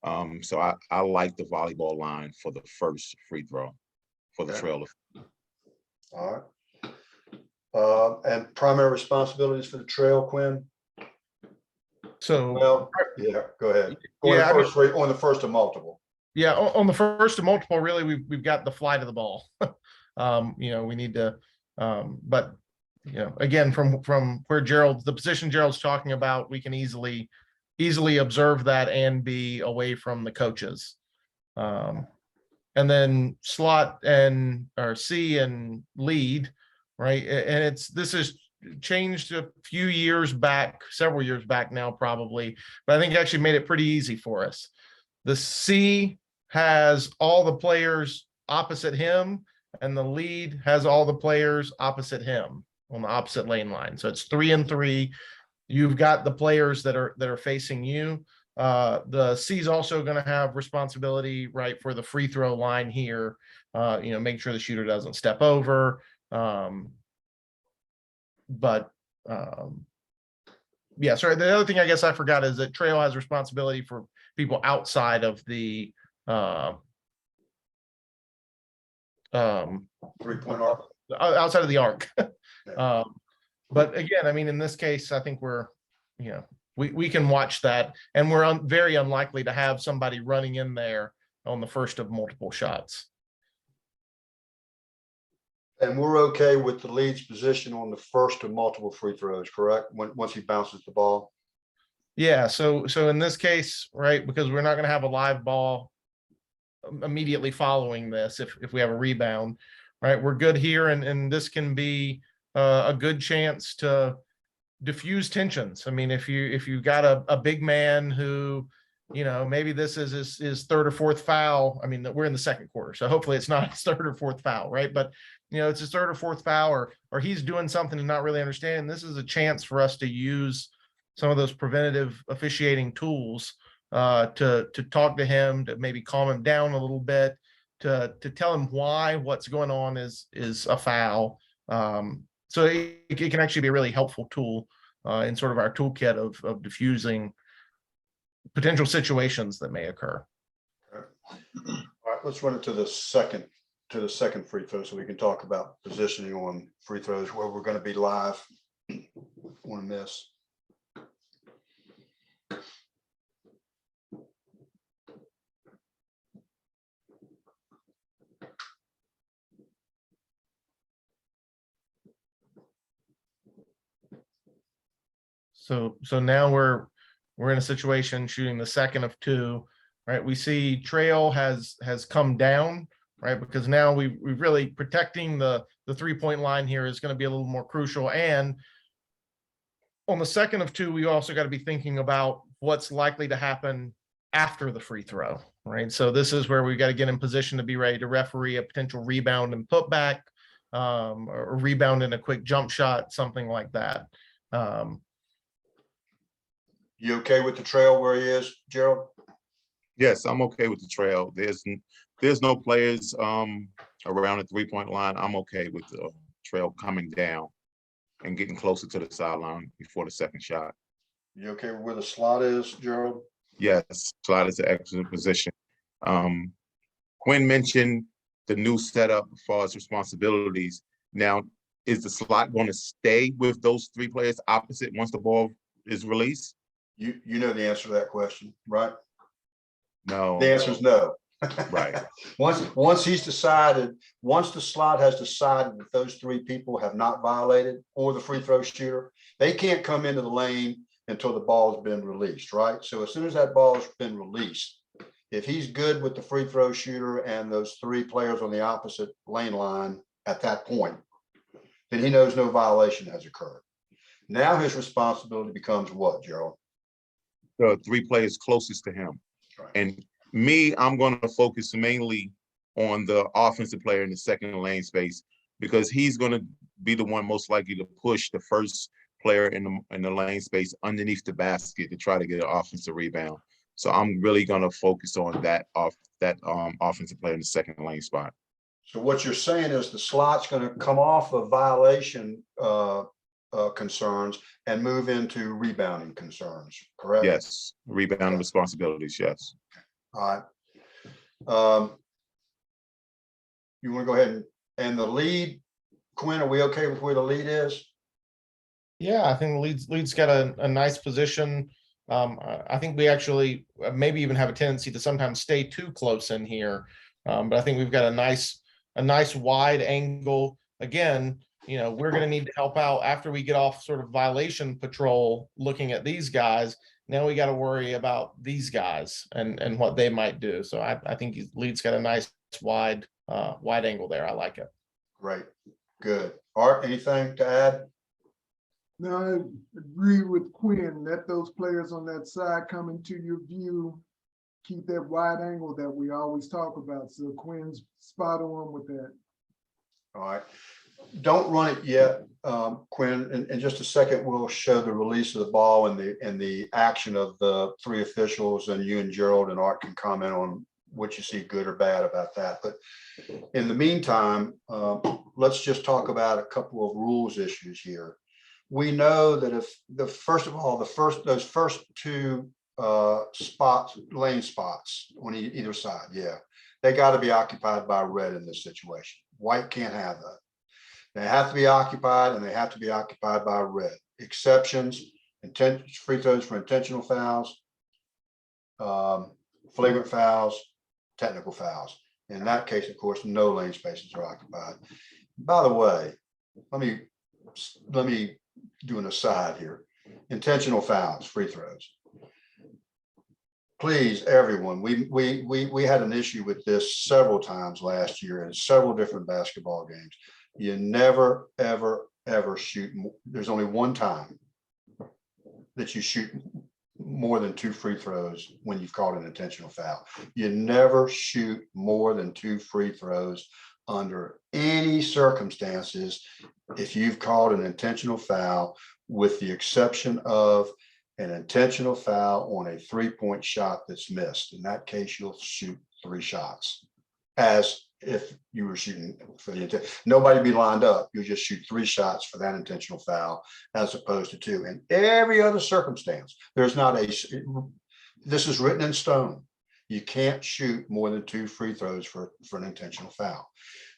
So I like the volleyball line for the first free throw for the trail. All right. And primary responsibilities for the trail, Quinn? So, well, yeah, go ahead. Yeah, On the first of multiple. Yeah, on the first of multiple, really, we've got the flight of the ball. You know, we need to, but you know, again, from where the position Gerald's talking about, we can easily observe that and be away from the coaches. And then slot or C and lead, right? And this is changed a few years back, several years back now, probably, but I think it actually made it pretty easy for us. The C has all the players opposite him, and the lead has all the players opposite him on the opposite lane line. So it's 3 and 3. You've got the players that are facing you. The C is also going to have responsibility, right, for the free throw line here. You know, make sure the shooter doesn't step over. But Yeah, sorry. The other thing I guess I forgot is that Trail has responsibility for people outside of the 3-point arc. outside of the arc. But again, I mean, in this case, I think we're, we can watch that, and we're very unlikely to have somebody running in there on the first of multiple shots. And we're okay with the lead's position on the first of multiple free throws, correct? Once he bounces the ball. Yeah, so in this case, right, because we're not going to have a live ball immediately following this, if we have a rebound, right, we're good here, and this can be a good chance to diffuse tensions. I mean, if you got a big man who, maybe this is his third or fourth foul. I mean, we're in the second quarter, so hopefully it's not his third or fourth foul, right? But it's his third or fourth foul, or he's doing something and not really understanding. This is a chance for us to use some of those preventative officiating tools to talk to him, to maybe calm him down a little bit, to tell him why what's going on is a foul. So it can actually be a really helpful tool in sort of our toolkit of diffusing potential situations that may occur. All right, let's run it to the second free throw, so we can talk about positioning on free throws where we're going to be live on a miss. So now we're in a situation shooting the second of two, right? We see Trail has come down, right? Because now we really protecting the 3-point line here is going to be a little more crucial. And on the second of two, we also got to be thinking about what's likely to happen after the free throw, right? So this is where we got to get in position to be ready to referee a potential rebound and putback, or a rebound in a quick jump shot, something like that. You okay with the Trail where he is, Gerald? Yes, I'm okay with the Trail. There's no players around the 3-point line. I'm okay with the Trail coming down and getting closer to the sideline before the second shot. You okay with where the slot is, Gerald? Yes, slot is an excellent position. Quinn mentioned the new setup as far as responsibilities. Now, is the slot going to stay with those 3 players opposite once the ball is released? You know the answer to that question, right? No. The answer is no. Right. Once the slot has decided that those 3 people have not violated, or the free throw shooter, they can't come into the lane until the ball has been released, right? So as soon as that ball has been released, if he's good with the free throw shooter and those 3 players on the opposite lane line at that point, then he knows no violation has occurred. Now his responsibility becomes what, Gerald? The 3 players closest to him. Right. And me, I'm going to focus mainly on the offensive player in the second lane space, because he's going to be the one most likely to push the first player in the lane space underneath the basket to try to get an offensive rebound. So I'm really going to focus on that offensive player in the second lane spot. So what you're saying is the slot's going to come off of violation concerns and move into rebounding concerns, correct? Yes, rebound responsibilities, yes. All right. You want to go ahead and the lead, Quinn, are we okay with where the lead is? Yeah, I think the lead's got a nice position. I think we actually maybe even have a tendency to sometimes stay too close in here. But I think we've got a nice wide angle. Again, we're going to need to help out after we get off sort of violation patrol, looking at these guys. Now we got to worry about these guys and what they might do. So I think lead's got a nice wide angle there. I like it. Great, good. Art, anything to add? No, I agree with Quinn. Let those players on that side come into your view. Keep that wide angle that we always talk about. So Quinn's spot on with that. All right. Don't run it yet, Quinn. In just a second, we'll show the release of the ball and the action of the 3 officials, and you and Gerald and Art can comment on what you see good or bad about that. But in the meantime, let's just talk about a couple of rules issues here. we know that if first of all, those first two lane spots on either side, yeah, they got to be occupied by red in this situation. White can't have that. They have to be occupied, and they have to be occupied by red. Exceptions, free throws for intentional fouls, flagrant fouls, technical fouls. In that case, of course, no lane spaces are occupied. By the way, let me do an aside here. Intentional fouls, free throws. Please, everyone, we had an issue with this several times last year in several different basketball games. You never, ever, ever shoot. There's only one time that you shoot more than 2 free throws when you've called an intentional foul. You never shoot more than 2 free throws under any circumstances if you've called an intentional foul, with the exception of an intentional foul on a 3-point shot that's missed. In that case, you'll shoot 3 shots, as if you were shooting for the intent. Nobody be lined up. You just shoot 3 shots for that intentional foul, as opposed to 2. In every other circumstance, there's not this is written in stone. You can't shoot more than 2 free throws for an intentional foul.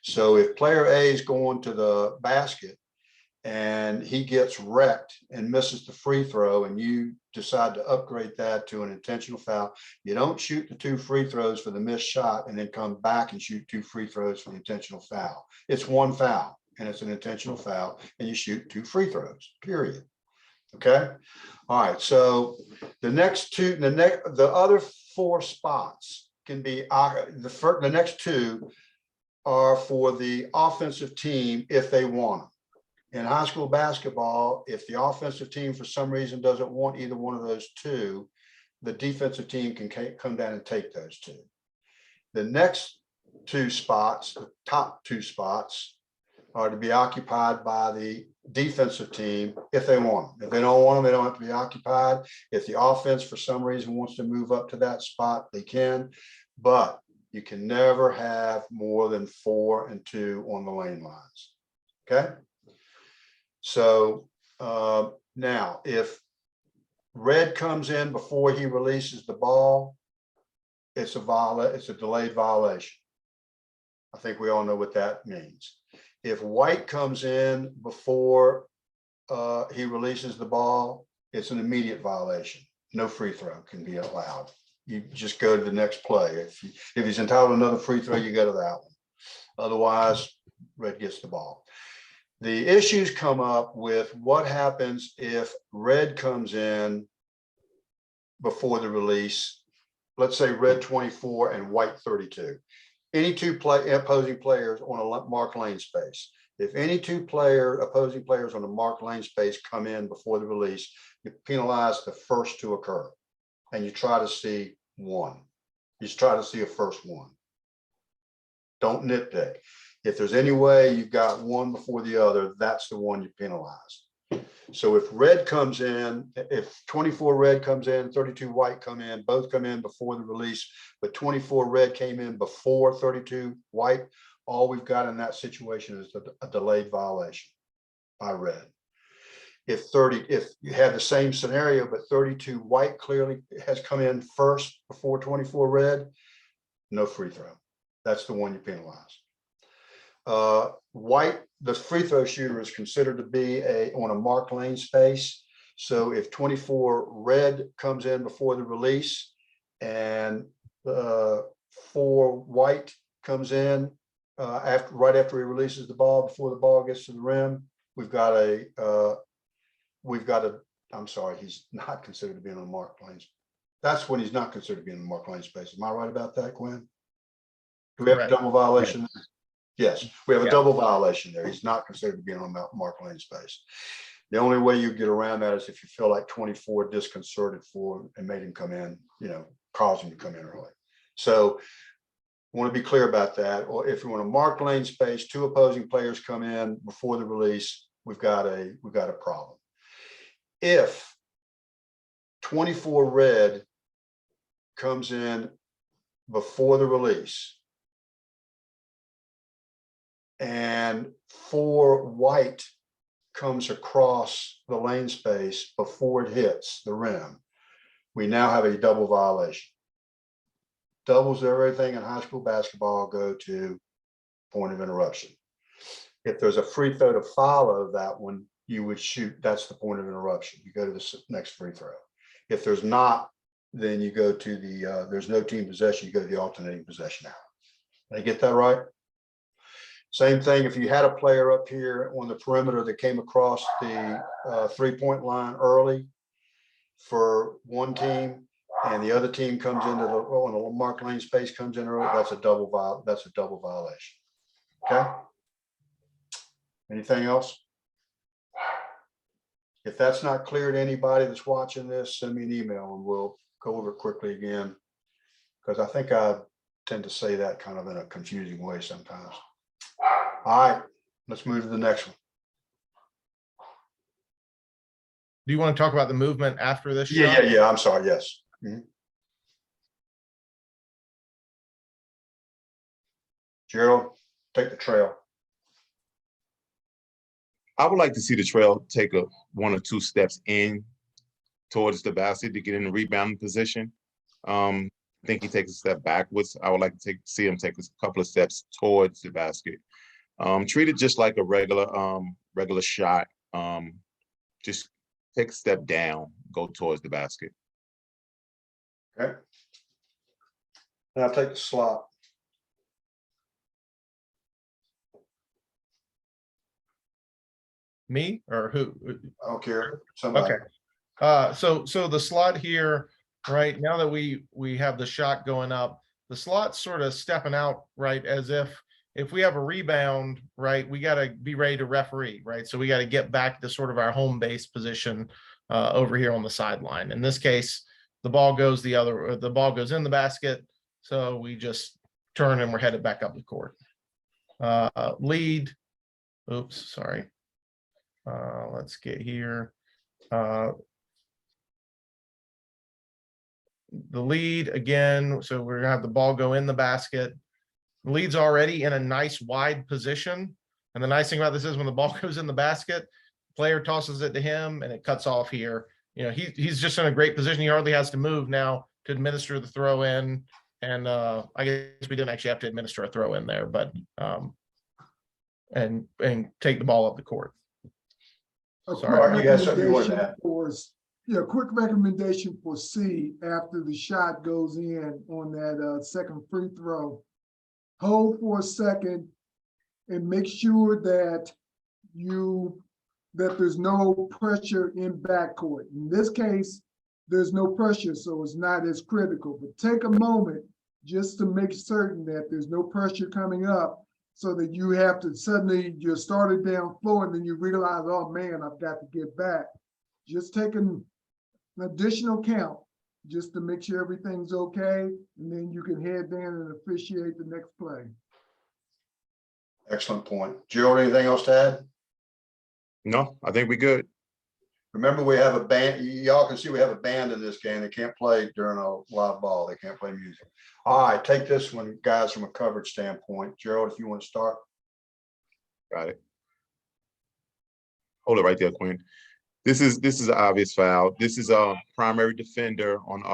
So if player A is going to the basket and he gets wrecked and misses the free throw, and you decide to upgrade that to an intentional foul, you don't shoot the 2 free throws for the missed shot and then come back and shoot 2 free throws for the intentional foul. It's one foul, and it's an intentional foul, and you shoot 2 free throws, period. Okay. All right. So the other 4 spots can be the next 2 are for the offensive team if they want them. In high school basketball, if the offensive team for some reason doesn't want either one of those 2, the defensive team can come down and take those 2. The next 2 spots, the top 2 spots, are to be occupied by the defensive team if they want them. If they don't want them, they don't have to be occupied. If the offense for some reason wants to move up to that spot, they can. But you can never have more than 4 and 2 on the lane lines. Okay. So now, if red comes in before he releases the ball, it's a delayed violation. I think we all know what that means. If white comes in before he releases the ball, it's an immediate violation. No free throw can be allowed. You just go to the next play. If he's entitled to another free throw, you go to that one. Otherwise, red gets the ball. The issues come up with what happens if red comes in before the release. Let's say red 24 and white 32. Any 2 opposing players on a marked lane space. If any 2 opposing players on a marked lane space come in before the release, you penalize the first to occur, and you try to see 1. You just try to see a first 1. Don't nitpick. If there's any way you've got one before the other, that's the one you penalize. So if red comes in, if 24 red comes in, 32 white come in, both come in before the release, but 24 red came in before 32 white, all we've got in that situation is a delayed violation by red. If you have the same scenario, but 32 white clearly has come in first before 24 red, no free throw. That's the one you penalize. White, the free throw shooter is considered to be on a marked lane space. So if 24 red comes in before the release and 4 white comes in right after he releases the ball, before the ball gets to the rim, I'm sorry, he's not considered to be on a marked lane. That's when he's not considered to be in a marked lane space. Am I right about that, Gwen? Do we have a double violation? Right. Yes, we have a double violation there. He's not considered to be on a marked lane space. The only way you get around that is if you feel like 24 disconcerted and made him come in, caused him to come in early. So I want to be clear about that. Or if you want a marked lane space, 2 opposing players come in before the release, we've got a problem. If 24 red comes in before the release and 4 white comes across the lane space before it hits the rim, we now have a double violation. Doubles everything in high school basketball go to point of interruption. If there's a free throw to follow that one, you would shoot, that's the point of interruption. You go to the next free throw. If there's not, then you go to the, there's no team possession, you go to the alternating possession out. Did I get that right? Same thing, if you had a player up here on the perimeter that came across the 3-point line early for one team, and the other team comes into the, on a marked lane space comes in early, that's a double violation. Okay? Anything else? If that's not clear to anybody that's watching this, send me an email and we'll go over it quickly again. Because I think I tend to say that kind of in a confusing way sometimes. All right, let's move to the next one. Do you want to talk about the movement after this? Yeah, shot? yeah, I'm sorry, yes. Mhm. Gerald, take the trail. I would like to see the trail take a 1 or 2 steps in towards the basket to get in the rebounding position. I think he takes a step backwards. I would like to see him take a couple of steps towards the basket. Treat it just like a regular shot. Just take a step down, go towards the basket. Okay. Now take the slot. Me or who? I don't care. Somebody. Okay. So the slot here, right now that we have the shot going up, the slot's sort of stepping out, right? As if we have a rebound, right, we got to be ready to referee, right? So we got to get back to sort of our home base position over here on the sideline. In this case, the ball goes the ball goes in the basket. So we just turn and we're headed back up the court. Lead. Oops, sorry. Let's get here. The lead again. So we're gonna have the ball go in the basket. The lead's already in a nice wide position. And the nice thing about this is when the ball goes in the basket, player tosses it to him and it cuts off here. You know, he's just in a great position. He hardly has to move now to administer the throw in. And I guess we didn't actually have to administer a throw in there, but and take the ball up the court. A Sorry, quick you got something you wanted to recommendation add? for, yeah, quick recommendation for C after the shot goes in on that second free throw. Hold for a second and make sure that there's no pressure in backcourt. In this case, there's no pressure, so it's not as critical. But take a moment just to make certain that there's no pressure coming up, so that you have to suddenly, you're started down floor and then you realize, oh man, I've got to get back. Just take an additional count just to make sure everything's okay. And then you can head down and officiate the next play. Excellent point. Gerald, anything else to add? No, I think we're good. Remember, we have a band. Y'all can see we have a band in this game. They can't play during a live ball. They can't play music. All right, take this one, guys, from a coverage standpoint. Gerald, if you want to start. Got it. Hold it right there, Quinn. This is an obvious foul. This is a primary defender on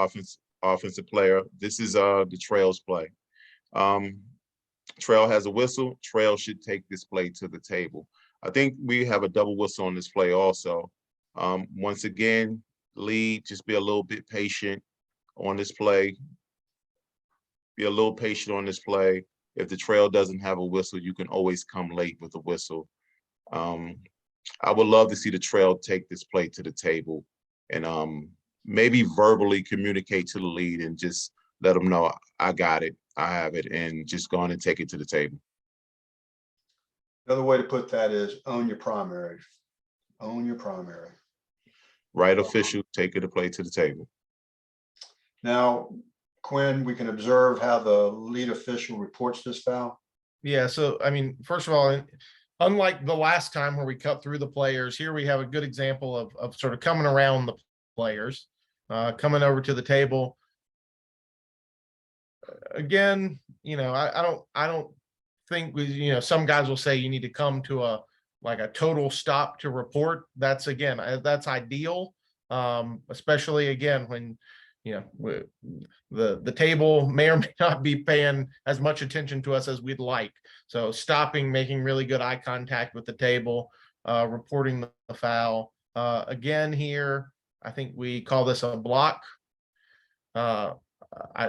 offensive player. This is the Trail's play. Trail has a whistle. Trail should take this play to the table. I think we have a double whistle on this play also. Once again, lead, just be a little bit patient on this play. Be a little patient on this play. If the Trail doesn't have a whistle, you can always come late with a whistle. I would love to see the Trail take this play to the table and maybe verbally communicate to the lead and just let them know, I got it, I have it, and just go on and take it to the table. Another way to put that is own your primary. Own your primary. Right official, take it to play to the table. Now, Quinn, we can observe how the lead official reports this foul. Yeah, so I mean, first of all, unlike the last time where we cut through the players, here we have a good example of sort of coming around the players, coming over to the table. Again, you know, I don't think some guys will say you need to come to like a total stop to report, that's again, that's ideal. Especially again, when, you know, the table may or may not be paying as much attention to us as we'd like. So stopping, making really good eye contact with the table, reporting the foul. Again, here, I think we call this a block. I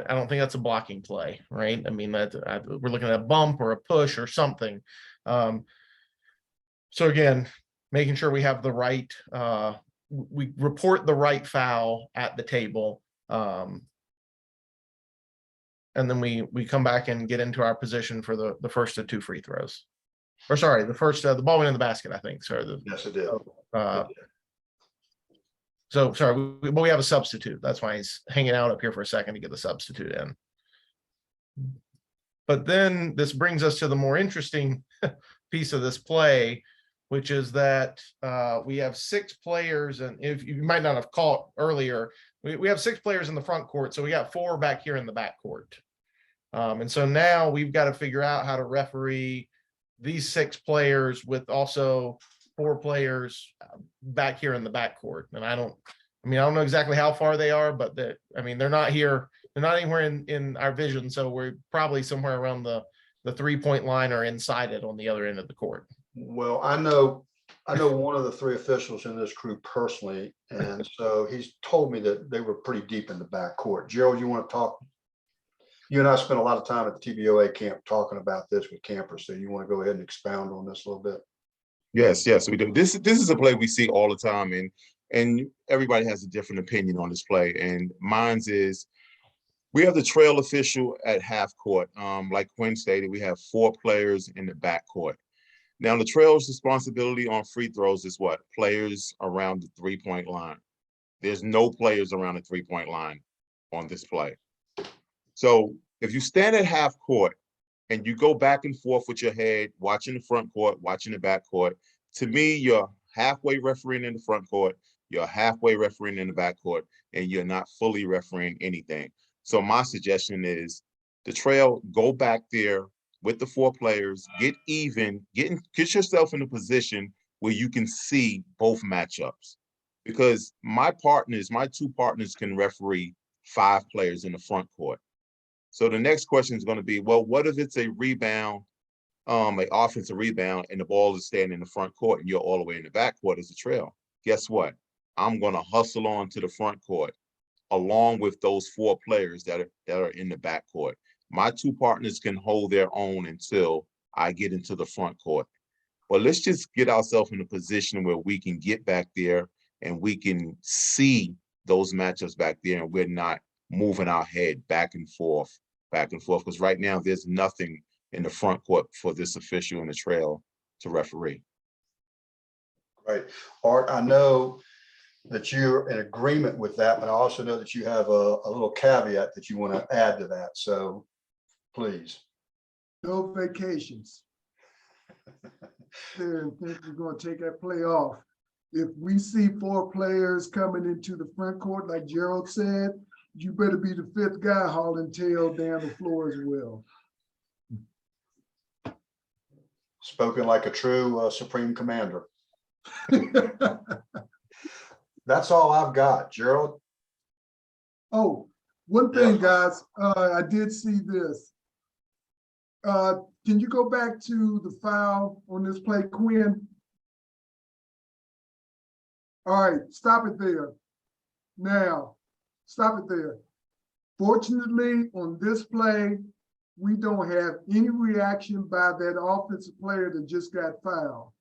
don't think that's a blocking play, right? I mean, we're looking at a bump or a push or something. So again, making sure we have the right, we report the right foul at the table. And then we come back and get into our position for the first of 2 free throws. Or sorry, the first, the ball went in the basket, I think. Sorry. Yes, it did. So sorry, but we have a substitute. That's why he's hanging out up here for a second to get the substitute in. But then this brings us to the more interesting piece of this play, which is that we have 6 players, and if you might not have caught earlier, we have 6 players in the front court, so we got 4 back here in the back court. And so now we've got to figure out how to referee these 6 players with also 4 players back here in the back court. And I don't know exactly how far they are, but they're not here. They're not anywhere in our vision. So we're probably somewhere around the 3-point line or inside it on the other end of the court. Well, I know one of the 3 officials in this crew personally, and so he's told me that they were pretty deep in the back court. Gerald, you want to talk? You and I spent a lot of time at the TBOA camp talking about this with campers. So you want to go ahead and expound on this a little bit? Yes, we do. This is a play we see all the time, and everybody has a different opinion on this play. And mine's is we have the trail official at half court. Like Quinn stated, we have 4 players in the back court. Now the trail's responsibility on free throws is what? Players around the 3-point line. There's no players around the 3-point line on this play. So if you stand at half court and you go back and forth with your head, watching the front court, watching the back court, to me, you're halfway refereeing in the front court, you're halfway refereeing in the back court, and you're not fully refereeing anything. So my suggestion is the trail, go back there with the 4 players, get even, get yourself in a position where you can see both matchups. Because my 2 partners can referee 5 players in the front court. So the next question is going to be, well, what if it's a rebound, an offensive rebound, and the ball is standing in the front court and you're all the way in the back court as a trail? Guess what? I'm going to hustle on to the front court along with those 4 players that are in the back court. My 2 partners can hold their own until I get into the front court. But let's just get ourselves in a position where we can get back there and we can see those matchups back there, and we're not moving our head back and forth. Because right now there's nothing in the front court for this official in the trail to referee. Right. Art, I know that you're in agreement with that, but I also know that you have a little caveat that you want to add to that. So please. No vacations. There and think we're going to take that play off. If we see 4 players coming into the front court, like Gerald said, you better be the 5th guy hauling tail down the floor as well. Spoken like a true Supreme Commander. That's all I've got, Gerald. Oh, one thing, guys, I did see this. Can you go back to the foul on this play, Quinn? All right, stop it there. Now, stop it there. Fortunately, on this play, we don't have any reaction by that offensive player that just got fouled.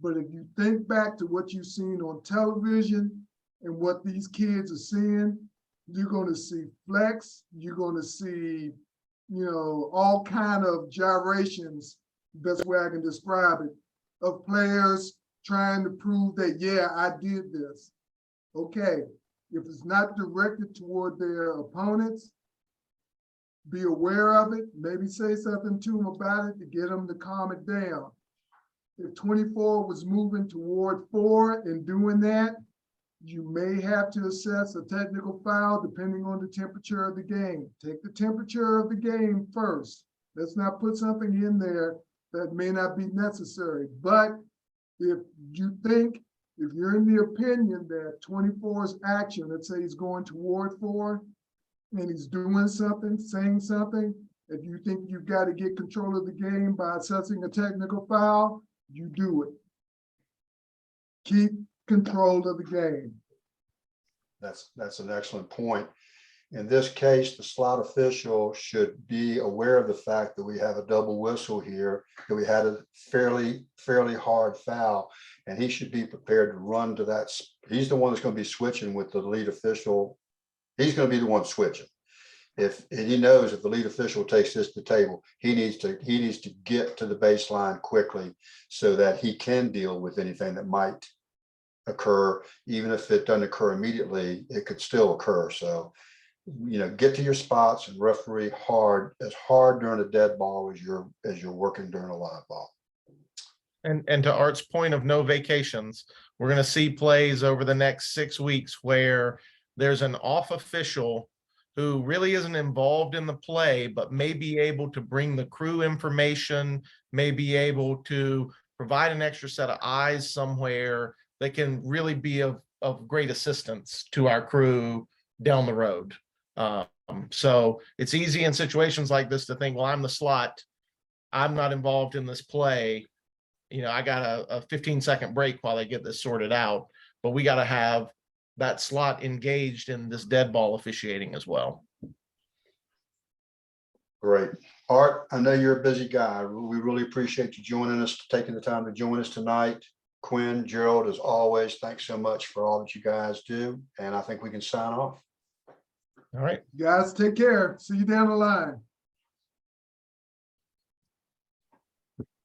But if you think back to what you've seen on television and what these kids are seeing, you're going to see flex, you're going to see, all kind of gyrations, best way I can describe it, of players trying to prove that, yeah, I did this. Okay, if it's not directed toward their opponents, be aware of it, maybe say something to them about it to get them to calm it down. If 24 was moving toward 4 and doing that, you may have to assess a technical foul depending on the temperature of the game. Take the temperature of the game first. Let's not put something in there that may not be necessary. But if you think, if you're in the opinion that 24's action, let's say he's going toward 4, and he's doing something, saying something, if you think you've got to get control of the game by assessing a technical foul, you do it. Keep control of the game. That's an excellent point. In this case, the slot official should be aware of the fact that we have a double whistle here, that we had a fairly hard foul, and he should be prepared to run to that. He's the one that's going to be switching with the lead official. He's going to be the one switching. And he knows if the lead official takes this to the table, he needs to get to the baseline quickly so that he can deal with anything that might occur. Even if it doesn't occur immediately, it could still occur. So, get to your spots and referee as hard during a dead ball as you're working during a live ball. And to Art's point of no vacations, we're going to see plays over the next 6 weeks where there's an off official who really isn't involved in the play, but may be able to bring the crew information, may be able to provide an extra set of eyes somewhere that can really be of great assistance to our crew down the road. So it's easy in situations like this to think, well, I'm the slot, I'm not involved in this play. I got a 15-second break while I get this sorted out, but we got to have that slot engaged in this dead ball officiating as well. Great. Art, I know you're a busy guy. We really appreciate you joining us, taking the time to join us tonight. Quinn, Gerald, as always, thanks so much for all that you guys do. And I think we can sign off. All right. Guys, take care. See you down the line.